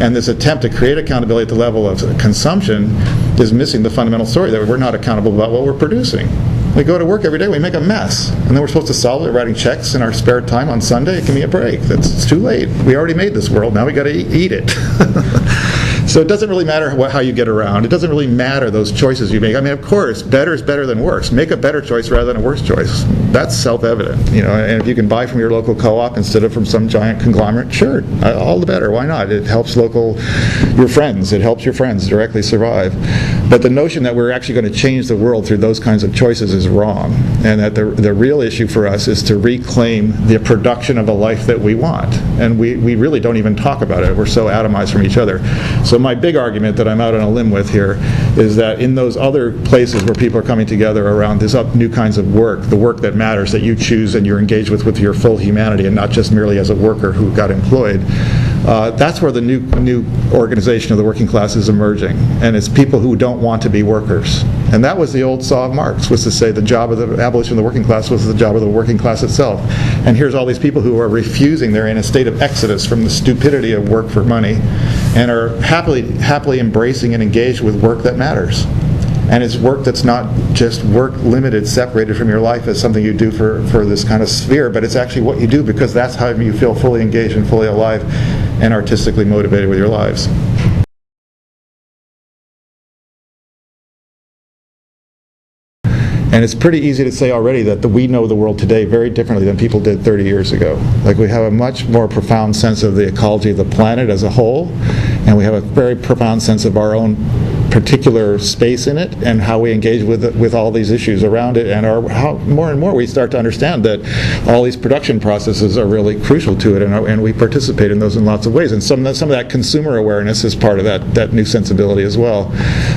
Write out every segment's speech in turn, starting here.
And this attempt to create accountability at the level of consumption is missing the fundamental story that we're not accountable about what we're producing. We go to work every day, we make a mess, and then we're supposed to solve it writing checks in our spare time on Sunday. Give me a break. It's too late. We already made this world. Now we got to eat it. So it doesn't really matter how you get around. It doesn't really matter those choices you make. I mean, of course, better is better than worse. Make a better choice rather than a worse choice. That's self-evident, And if you can buy from your local co-op instead of from some giant conglomerate, sure, all the better. Why not? It helps your friends. It helps your friends directly survive. But the notion that we're actually going to change the world through those kinds of choices is wrong. And that the real issue for us is to reclaim the production of a life that we want. And we really don't even talk about it. We're so atomized from each other. So my big argument that I'm out on a limb with here is that in those other places where people are coming together around these new kinds of work, the work that matters, that you choose and you're engaged with your full humanity and not just merely as a worker who got employed, that's where the new organization of the working class is emerging. And it's people who don't want to be workers. And that was the old saw of Marx, was to say the job of the abolition of the working class was the job of the working class itself. And here's all these people who are refusing, they're in a state of exodus from the stupidity of work for money, and are happily embracing and engaged with work that matters. And it's work that's not just work limited, separated from your life as something you do for this kind of sphere, but it's actually what you do because that's how you feel fully engaged and fully alive and artistically motivated with your lives. And it's pretty easy to say already that we know the world today very differently than people did 30 years ago. Like, we have a much more profound sense of the ecology of the planet as a whole, and we have a very profound sense of our own particular space in it and how we engage with all these issues around it, and how more and more we start to understand that all these production processes are really crucial to it, and we participate in those in lots of ways. And some of that consumer awareness is part of that new sensibility as well.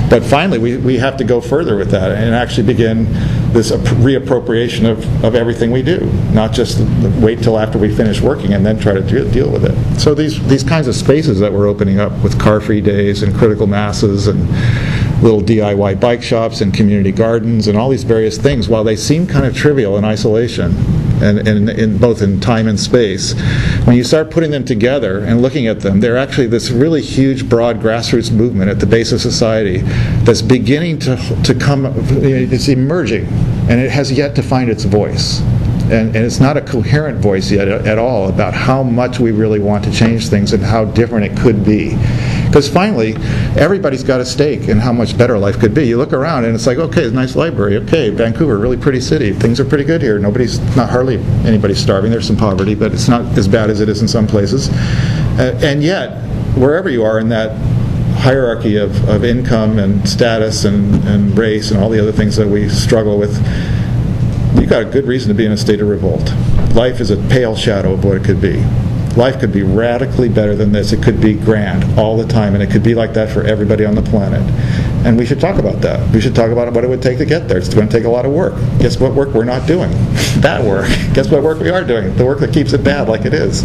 But finally, we have to go further with that and actually begin this reappropriation of everything we do, not just wait till after we finish working and then try to deal with it. So these kinds of spaces that we're opening up with car-free days and critical masses and little DIY bike shops and community gardens and all these various things, while they seem kind of trivial in isolation, and in both in time and space, when you start putting them together and looking at them, they're actually this really huge, broad grassroots movement at the base of society that's beginning to come, it's emerging, and it has yet to find its voice. And it's not a coherent voice yet at all about how much we really want to change things and how different it could be. Because finally, everybody's got a stake in how much better life could be. You look around and it's like, okay, it's a nice library. Okay, Vancouver, really pretty city. Things are pretty good here. Hardly anybody's starving. There's some poverty, but it's not as bad as it is in some places. And yet, wherever you are in that hierarchy of income and status and race and all the other things that we struggle with, you've got a good reason to be in a state of revolt. Life is a pale shadow of what it could be. Life could be radically better than this. It could be grand all the time, and it could be like that for everybody on the planet. And we should talk about that. We should talk about what it would take to get there. It's going to take a lot of work. Guess what work we're not doing? That work. Guess what work we are doing? The work that keeps it bad like it is.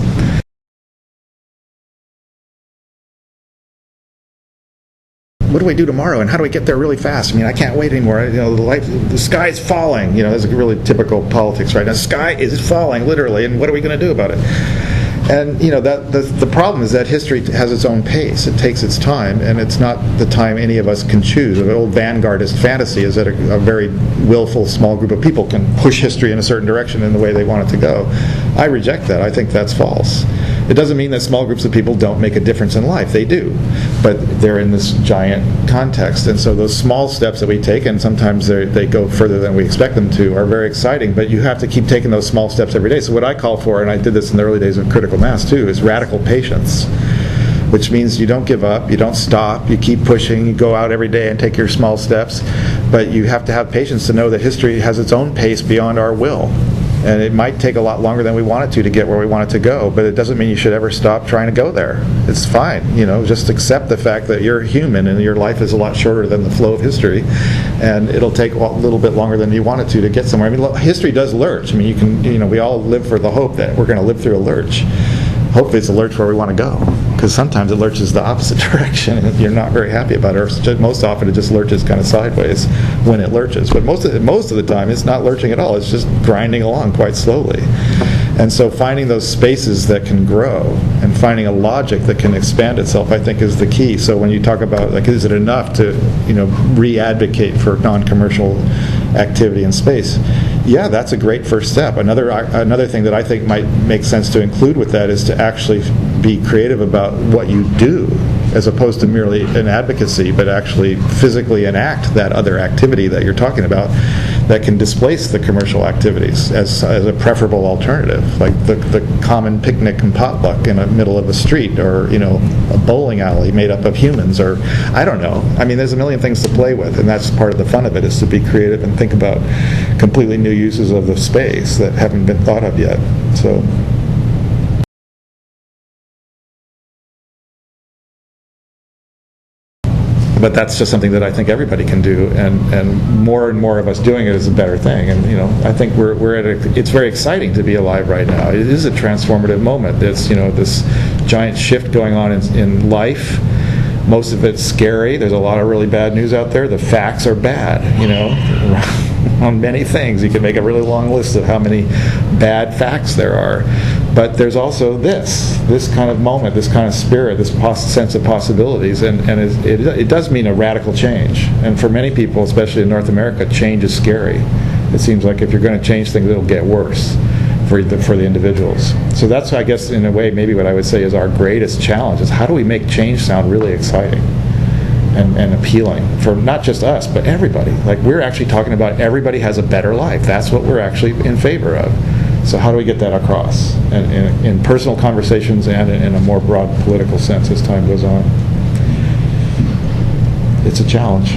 What do we do tomorrow, and how do we get there really fast? I mean, I can't wait anymore. The sky is falling. That's a really typical politics right now. The sky is falling, literally, and what are we going to do about it? And the problem is that history has its own pace. It takes its time, and it's not the time any of us can choose. The old vanguardist fantasy is that a very willful small group of people can push history in a certain direction in the way they want it to go. I reject that. I think that's false. It doesn't mean that small groups of people don't make a difference in life. They do. But they're in this giant context. And so those small steps that we take, and sometimes they go further than we expect them to, are very exciting. But you have to keep taking those small steps every day. So what I call for, and I did this in the early days of critical mass too, is radical patience. Which means you don't give up, you don't stop, you keep pushing, you go out every day and take your small steps. But you have to have patience to know that history has its own pace beyond our will. And it might take a lot longer than we want it to get where we want it to go, but it doesn't mean you should ever stop trying to go there. It's fine, just accept the fact that you're human and your life is a lot shorter than the flow of history, and it'll take a little bit longer than you want it to get somewhere. I mean, history does lurch. I mean, we all live for the hope that we're going to live through a lurch. Hopefully it's a lurch where we want to go, because sometimes it lurches the opposite direction and you're not very happy about it, or most often it just lurches kind of sideways when it lurches. But most of the time it's not lurching at all, it's just grinding along quite slowly. And so finding those spaces that can grow and finding a logic that can expand itself, I think, is the key. So when you talk about, like, is it enough to, re-advocate for non-commercial activity in space? Yeah, that's a great first step. Another thing that I think might make sense to include with that is to actually be creative about what you do, as opposed to merely an advocacy, but actually physically enact that other activity that you're talking about that can displace the commercial activities as a preferable alternative, like the common picnic and potluck in the middle of a street, or a bowling alley made up of humans, or I don't know. I mean, there's a million things to play with, and that's part of the fun of it, is to be creative and think about completely new uses of the space that haven't been thought of yet. So. But that's just something that I think everybody can do, and more of us doing it is a better thing. And I think we're at it's very exciting to be alive right now. It is a transformative moment. It's this giant shift going on in life. Most of it's scary. There's a lot of really bad news out there. The facts are bad, on many things. You can make a really long list of how many bad facts there are. But there's also this kind of moment, this kind of spirit, this sense of possibilities, and it does mean a radical change. And for many people, especially in North America, change is scary. It seems like if you're going to change things, it'll get worse for the individuals. So that's, I guess, in a way, maybe what I would say is our greatest challenge, is how do we make change sound really exciting and appealing for not just us, but everybody. Like, we're actually talking about everybody has a better life. That's what we're actually in favor of. So how do we get that across, and in personal conversations and in a more broad political sense as time goes on? It's a challenge.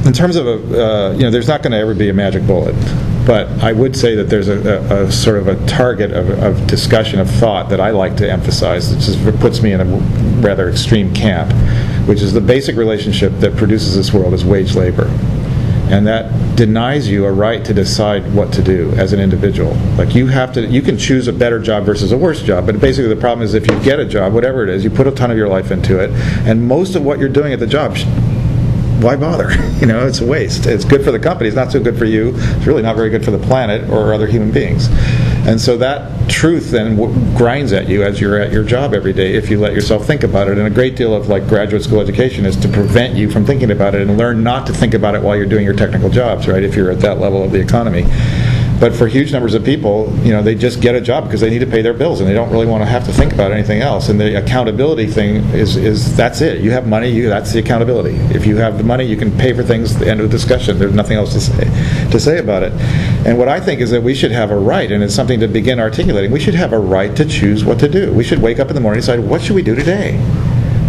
In terms of there's not going to ever be a magic bullet, but I would say that there's a sort of a target of discussion, of thought, that I like to emphasize, that puts me in a rather extreme camp, which is the basic relationship that produces this world is wage labor. And that denies you a right to decide what to do as an individual. Like, you can choose a better job versus a worse job, but basically the problem is, if you get a job, whatever it is, you put a ton of your life into it, and most of what you're doing at the job, why bother? It's a waste. It's good for the company. It's not so good for you. It's really not very good for the planet or other human beings. And so that truth then grinds at you as you're at your job every day, if you let yourself think about it. And a great deal of graduate school education is to prevent you from thinking about it, and learn not to think about it while you're doing your technical jobs, right, if you're at that level of the economy. But for huge numbers of people, they just get a job because they need to pay their bills, and they don't really want to have to think about anything else. And the accountability thing is that's it. You have money, that's the accountability. If you have the money, you can pay for things. The end of the discussion. There's nothing else to say about it. And what I think is that we should have a right, and it's something to begin articulating. We should have a right to choose what to do. We should wake up in the morning and decide, what should we do today?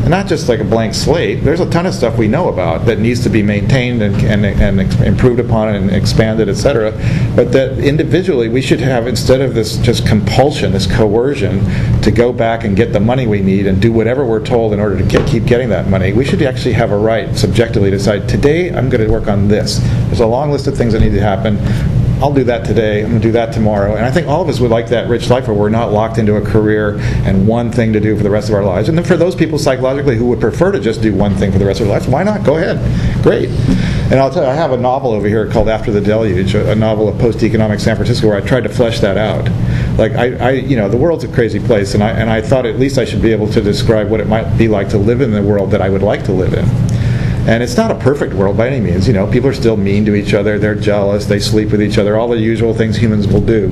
And not just like a blank slate. There's a ton of stuff we know about that needs to be maintained and improved upon and expanded, etc. But that individually we should have, instead of this just compulsion, this coercion to go back and get the money we need and do whatever we're told in order to keep getting that money, we should actually have a right subjectively to decide, today I'm going to work on this. There's a long list of things that need to happen. I'll do that today, I'm going to do that tomorrow. And I think all of us would like that rich life where we're not locked into a career and one thing to do for the rest of our lives. And then for those people psychologically who would prefer to just do one thing for the rest of their lives, why not? Go ahead. Great. And I'll tell you, I have a novel over here called After the Deluge, a novel of post-economic San Francisco, where I tried to flesh that out. Like, the world's a crazy place, and I thought at least I should be able to describe what it might be like to live in the world that I would like to live in. And it's not a perfect world by any means. People are still mean to each other, they're jealous, they sleep with each other, all the usual things humans will do.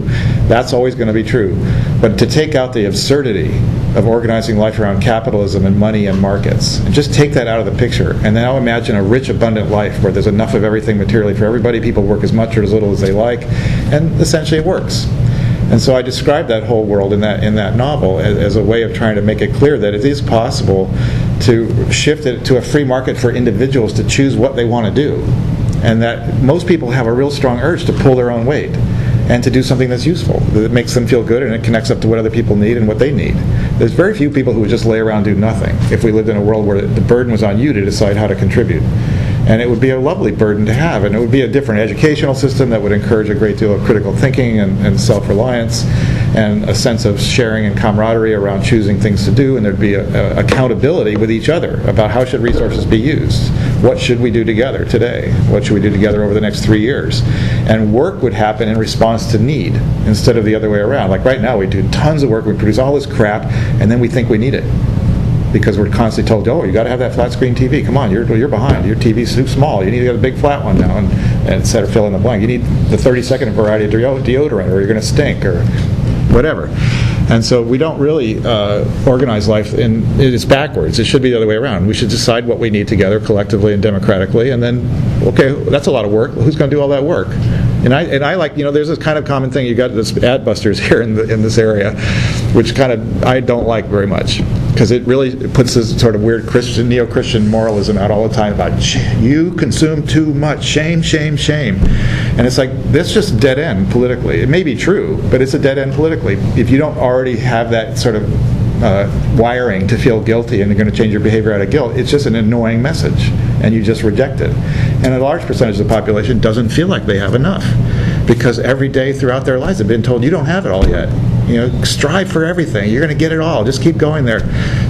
That's always going to be true. But to take out the absurdity of organizing life around capitalism and money and markets, and just take that out of the picture, and now imagine a rich, abundant life where there's enough of everything materially for everybody, people work as much or as little as they like, and essentially it works. And so I described that whole world in that novel as a way of trying to make it clear that it is possible to shift it to a free market for individuals to choose what they want to do, and that most people have a real strong urge to pull their own weight and to do something that's useful, that makes them feel good and it connects up to what other people need and what they need. There's very few people who would just lay around and do nothing if we lived in a world where the burden was on you to decide how to contribute. And it would be a lovely burden to have, and it would be a different educational system that would encourage a great deal of critical thinking and self-reliance. and a sense of sharing and camaraderie around choosing things to do, and there'd be a accountability with each other about how should resources be used. What should we do together today? What should we do together over the next 3 years? And work would happen in response to need instead of the other way around. Like right now, we do tons of work, we produce all this crap, and then we think we need it. Because we're constantly told, oh, you got to have that flat screen TV. Come on, you're behind. Your TV's too small. You need to get a big flat one now, and instead of fill in the blank. You need the 30-second variety of deodorant, or you're going to stink, or whatever. And so we don't really organize life it's backwards. It should be the other way around. We should decide what we need together collectively and democratically, and then, okay, that's a lot of work. Who's going to do all that work? And I like, there's this kind of common thing. You got this ad busters here in this area, which kind of I don't like very much, because it really puts this sort of weird neo-Christian moralism out all the time about you consume too much, shame, shame, shame. And it's like, that's just dead end politically. It may be true, but it's a dead end politically. If you don't already have that sort of wiring to feel guilty and you're going to change your behavior out of guilt, it's just an annoying message, and you just reject it. And a large percentage of the population doesn't feel like they have enough, because every day throughout their lives they've been told, you don't have it all yet. Strive for everything. You're going to get it all. Just keep going there.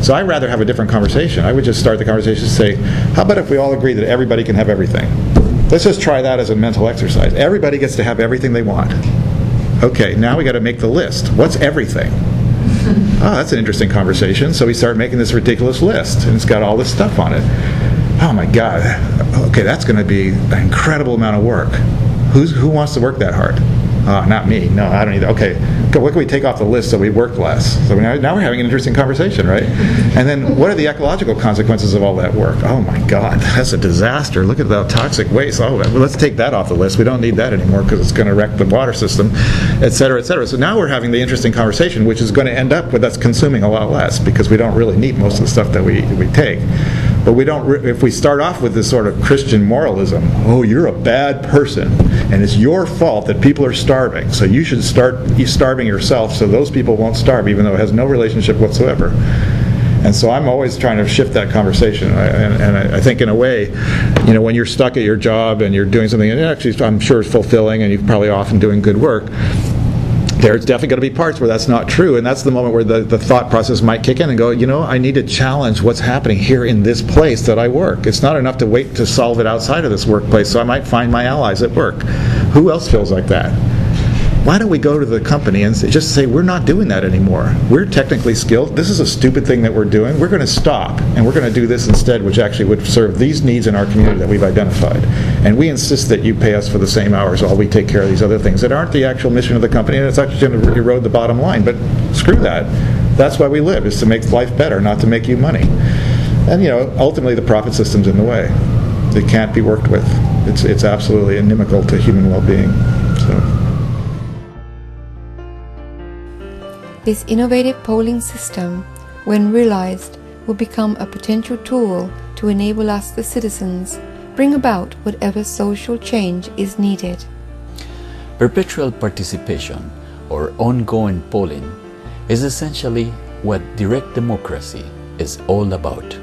So I'd rather have a different conversation. I would just start the conversation to say, how about if we all agree that everybody can have everything? Let's just try that as a mental exercise. Everybody gets to have everything they want. Okay, now we got to make the list. What's everything? Oh, that's an interesting conversation. So we start making this ridiculous list, and it's got all this stuff on it. Oh my God. Okay, that's going to be an incredible amount of work. Who wants to work that hard? Not me. No, I don't either. Okay, what can we take off the list so we work less? So now we're having an interesting conversation, right? And then what are the ecological consequences of all that work? Oh my God, that's a disaster. Look at the toxic waste. Oh, well, let's take that off the list. We don't need that anymore because it's going to wreck the water system, et cetera, et cetera. So now we're having the interesting conversation, which is going to end up with us consuming a lot less, because we don't really need most of the stuff that we take. But we don't. If we start off with this sort of Christian moralism, oh, you're a bad person, and it's your fault that people are starving, so you should start starving yourself so those people won't starve, even though it has no relationship whatsoever. And so I'm always trying to shift that conversation. And I think in a way, when you're stuck at your job and you're doing something, and actually I'm sure it's fulfilling, and you're probably often doing good work, there's definitely going to be parts where that's not true, and that's the moment where the thought process might kick in and go, I need to challenge what's happening here in this place that I work. It's not enough to wait to solve it outside of this workplace, so I might find my allies at work. Who else feels like that? Why don't we go to the company and just say, we're not doing that anymore. We're technically skilled. This is a stupid thing that we're doing. We're going to stop, and we're going to do this instead, which actually would serve these needs in our community that we've identified. And we insist that you pay us for the same hours while we take care of these other things that aren't the actual mission of the company, and it's actually going to erode the bottom line. But screw that. That's why we live, is to make life better, not to make you money. And ultimately the profit system's in the way. It can't be worked with. It's absolutely inimical to human well-being. So. This innovative polling system, when realized, will become a potential tool to enable us, the citizens, bring about whatever social change is needed. Perpetual participation, or ongoing polling, is essentially what direct democracy is all about.